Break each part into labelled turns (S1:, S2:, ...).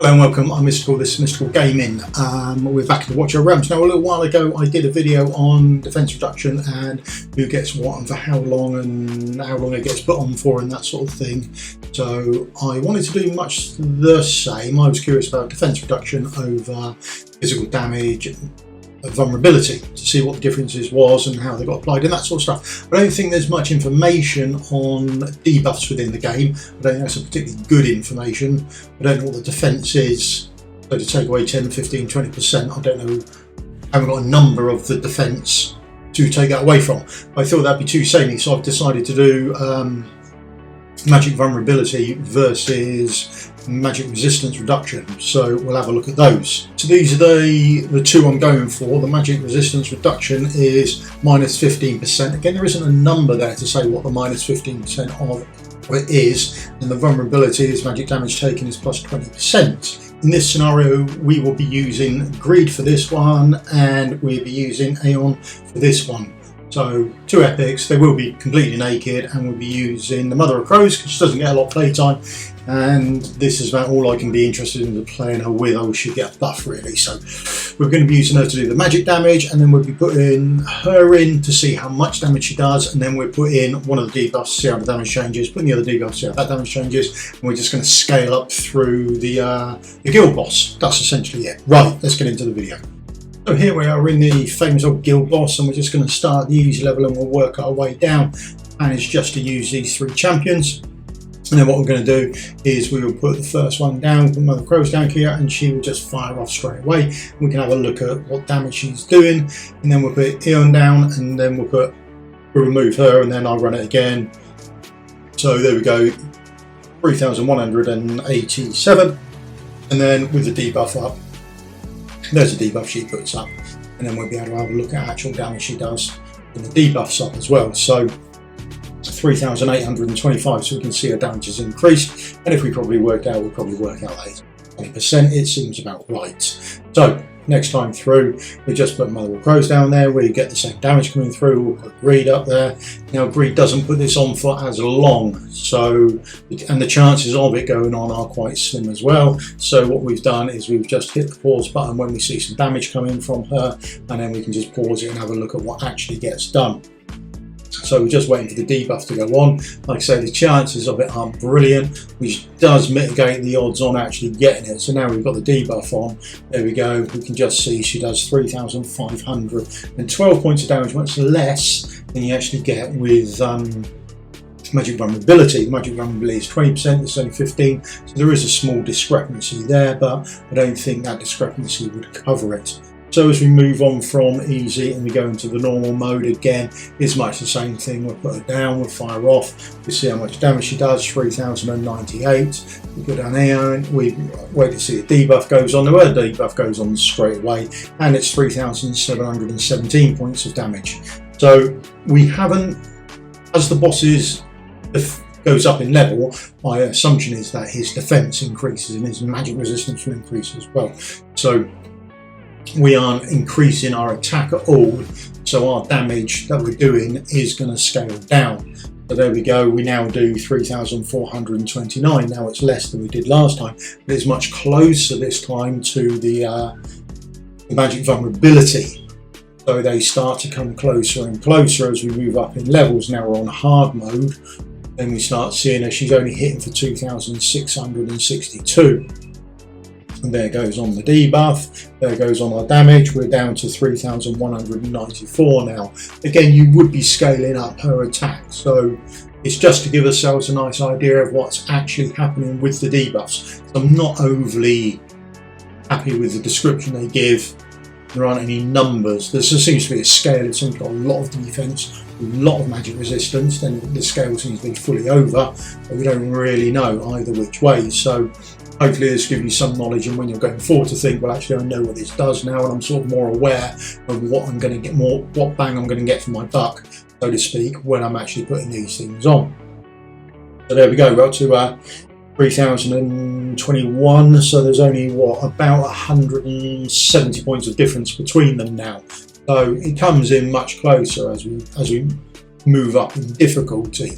S1: Hello and welcome, I'm Misstical, this is Misstical Gaming. We're back in the Watcher Realms. Now a little while ago I did a video on defense reduction and who gets what and for how long and how long it gets put on for and that sort of thing. So I wanted to do much the same. I was curious about defense reduction over physical damage, vulnerability, to see what the differences was and how they got applied and that sort of stuff. I don't think there's much information on debuffs within the game. I don't think that's a particularly good information. I don't know what the defense is. So to take away 10, 15, 20%, I don't know. I haven't got a number of the defense to take that away from. I thought that'd be too samey, so I've decided to do magic vulnerability versus magic resistance reduction, so we'll have a look at those. So these are the two I'm going for. The magic resistance reduction is minus 15%. Again, there isn't a number there to say what the minus 15% of it is, and the vulnerability is magic damage taken is plus 20%. In this scenario, we will be using Greed for this one, and we'll be using Aeon for this one. So two epics, they will be completely naked, and we'll be using the Mother of Crows because she doesn't get a lot of playtime, and this is about all I can be interested in playing her with. I should get a buff really, so we're going to be using her to do the magic damage, and then we'll be putting her in to see how much damage she does, and then we'll put in one of the debuffs to see how the damage changes, put in the other debuff to see how that damage changes, and we're just going to scale up through the guild boss. That's essentially it. Right, let's get into the video. So here we are in the famous old guild boss, and we're just going to start the easy level and we'll work our way down. And it's just to use these three champions. And then what we're going to do is we will put the first one down, put Mother Crows down here, and she will just fire off straight away. We can have a look at what damage she's doing, and then we'll put Aeon down, and then we'll remove her, and then I'll run it again. So there we go, 3,187, and then with the debuff up. There's a debuff she puts up, and then we'll be able to have a look at actual damage she does, and the debuffs up as well. So 3,825, so we can see her damage has increased, and if we probably worked out, we'll probably work out that 20%. It seems about right. So next time through, we just put Mother of Crows down there, we get the same damage coming through. We'll put Greed up there. Now Greed doesn't put this on for as long, so, and the chances of it going on are quite slim as well. So what we've done is we've just hit the pause button when we see some damage coming from her, and then we can just pause it and have a look at what actually gets done. So we're just waiting for the debuff to go on. Like I say, the chances of it aren't brilliant, which does mitigate the odds on actually getting it. So now we've got the debuff on. There we go. We can just see she does 3,512 points of damage, much less than you actually get with magic vulnerability. The magic vulnerability is 20%, it's only 15%. So there is a small discrepancy there, but I don't think that discrepancy would cover it. So as we move on from easy and we go into the normal mode again, it's much the same thing. We'll put her down, we'll fire off, we see how much damage she does, 3,098. We go down here and we wait to see a debuff goes on. The word debuff goes on straight away, and it's 3,717 points of damage. So we haven't, as the bosses goes up in level, my assumption is that his defense increases and his magic resistance will increase as well. So we aren't increasing our attack at all, so our damage that we're doing is going to scale down. So there we go, we now do 3,429. Now it's less than we did last time, but it's much closer this time to the magic vulnerability. So they start to come closer and closer as we move up in levels. Now we're on hard mode, then we start seeing her, she's only hitting for 2,662. And there goes on the debuff, there goes on our damage, we're down to 3,194 now. Again, you would be scaling up her attack, so it's just to give ourselves a nice idea of what's actually happening with the debuffs. So I'm not overly happy with the description they give. There aren't any numbers. There seems to be a scale. It's got a lot of defense, a lot of magic resistance, then the scale seems to be fully over, but we don't really know either which way. So hopefully this gives you some knowledge, and when you're going forward to think, well, actually I know what this does now, and I'm sort of more aware of what I'm going to get, what bang I'm going to get for my buck, so to speak, when I'm actually putting these things on. So there we go, we're up to 3,021, so there's only what, about 170 points of difference between them now. So it comes in much closer as we move up in difficulty.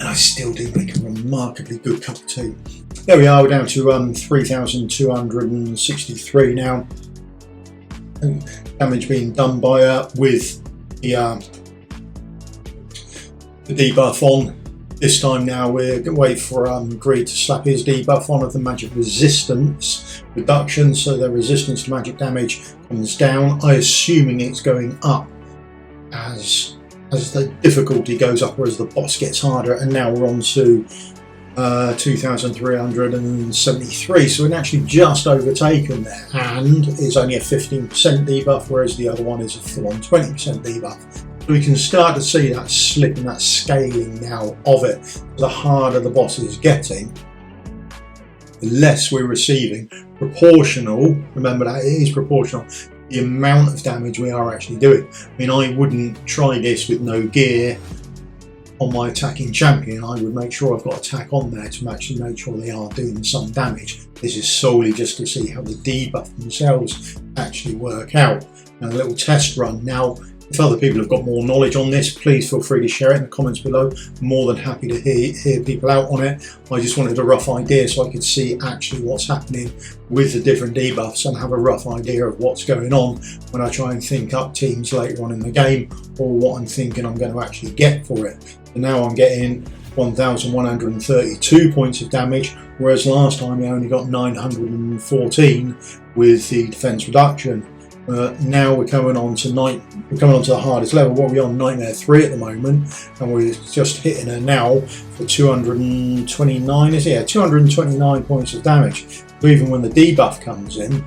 S1: and I still do make a remarkably good cup of tea. There we are, we're down to 3,263 now. Damage being done by with the debuff on. This time now we're going to wait for Greed to slap his debuff on of the magic resistance reduction, so their resistance to magic damage comes down. I'm assuming it's going up as the difficulty goes up or as the boss gets harder, and now we're on to 2,373, so we're actually just overtaken there, and it's only a 15% debuff, whereas the other one is a full-on 20% debuff. So we can start to see that slip and that scaling now of it. The harder the boss is getting, the less we're receiving. Proportional, remember that it is proportional, the amount of damage we are actually doing. I mean, I wouldn't try this with no gear on my attacking champion. I would make sure I've got attack on there to actually make sure they are doing some damage. This is solely just to see how the debuff themselves actually work out. Now, a little test run. Now, if other people have got more knowledge on this, please feel free to share it in the comments below. More than happy to hear people out on it. I just wanted a rough idea so I could see actually what's happening with the different debuffs and have a rough idea of what's going on when I try and think up teams later on in the game, or what I'm thinking I'm going to actually get for it. And now I'm getting 1,132 points of damage, whereas last time I only got 914 with the defense reduction. Now we're coming on to the hardest level. What are we on? Nightmare 3 at the moment, and we're just hitting her now for 229. Is it? Yeah, 229 points of damage. So even when the debuff comes in,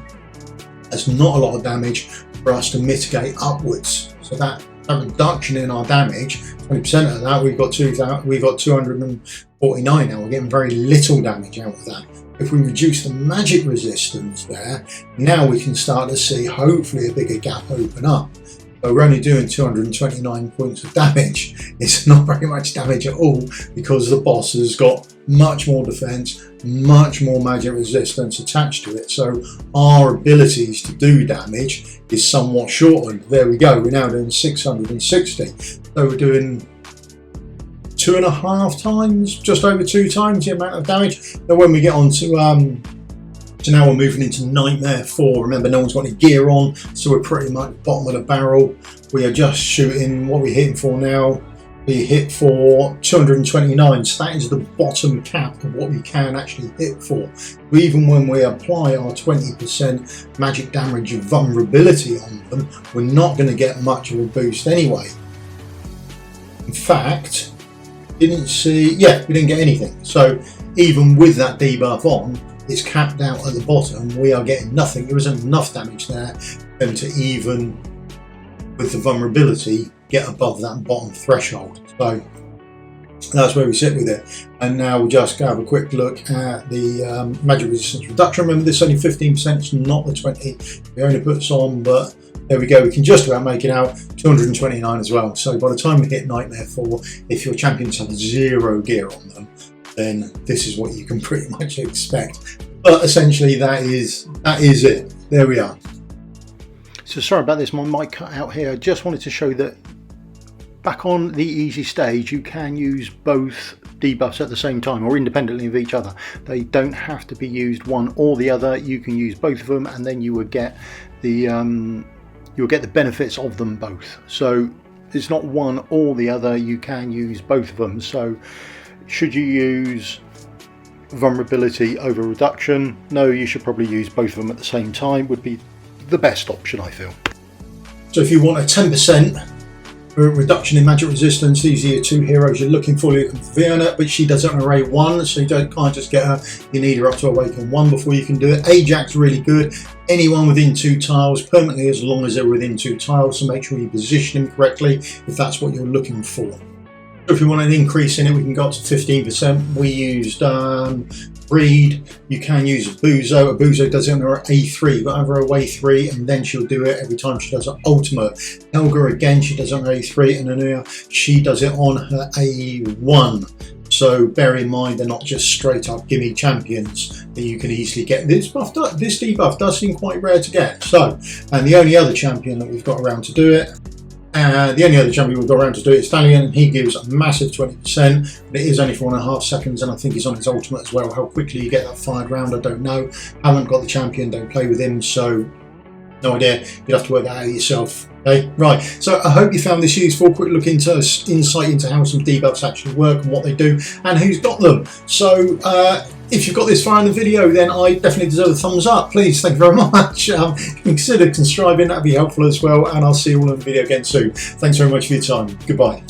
S1: there's not a lot of damage for us to mitigate upwards. So that reduction in our damage, 20% of that, we've got 249 now. We're getting very little damage out of that. If we reduce the magic resistance there, now we can start to see hopefully a bigger gap open up. So we're only doing 229 points of damage. It's not very much damage at all, because the boss has got much more defense, much more magic resistance attached to it. So our abilities to do damage is somewhat shortened. There we go, we're now doing 660. So we're doing 2.5 times, just over 2 times the amount of damage. Then when we get on to now we're moving into Nightmare 4. Remember, no one's got any gear on, so we're pretty much bottom of the barrel. We are just shooting, what we're hitting for now, we hit for 229, so that is the bottom cap of what we can actually hit for. Even when we apply our 20% magic damage vulnerability on them, we're not going to get much of a boost anyway. In fact, we didn't get anything. So even with that debuff on, it's capped out at the bottom. We are getting nothing. There isn't enough damage there for them to even, with the vulnerability, get above that bottom threshold. So that's where we sit with it. And now we'll just have a quick look at the magic resistance reduction. Remember, this is only 15%, it's not the 20 it only puts on, but there we go, we can just about make it out. 229 as well. So by the time we hit Nightmare 4, if your champions have 0 gear on them, then this is what you can pretty much expect. But essentially that is it. There we are.
S2: So sorry about this, my mic cut out here. I just wanted to show that back on the easy stage you can use both debuffs at the same time, or independently of each other. They don't have to be used one or the other. You can use both of them, and then you would get the benefits of them both. So it's not one or the other, you can use both of them. So should you use vulnerability over reduction? No, you should probably use both of them at the same time, would be the best option, I feel.
S1: So if you want a 10% reduction in magic resistance, these are your 2 heroes you're looking for. You're looking for Vienna, but she does it on array 1, so you can't just get her. You need her up to awaken 1 before you can do it. Ajax really good. Anyone within 2 tiles permanently, as long as they're within 2 tiles, so make sure you position them correctly if that's what you're looking for. So if we want an increase in it, we can go up to 15%. We used Greed. You can use Abuzo. Abuzo does it on her A3, but over away 3, and then she'll do it every time she does her ultimate. Helga again, she does it on her A3, and Anuya, she does it on her A1. So bear in mind, they're not just straight up gimme champions that you can easily get. This debuff does seem quite rare to get. So, and the only other champion that we've got around to do it The only other champion we've got around to do it is Stallion, and he gives a massive 20%, but it is only 4.5 seconds, and I think he's on his ultimate as well. How quickly you get that fired round, I don't know. Haven't got the champion, don't play with him, so no idea. You'd have to work that out yourself. Okay, right. So I hope you found this useful. Quick look into insight into how some debuffs actually work and what they do and who's got them. So if you've got this far in the video, then I definitely deserve a thumbs up. Please, thank you very much. Consider subscribing, that'd be helpful as well. And I'll see you all in the video again soon. Thanks very much for your time. Goodbye.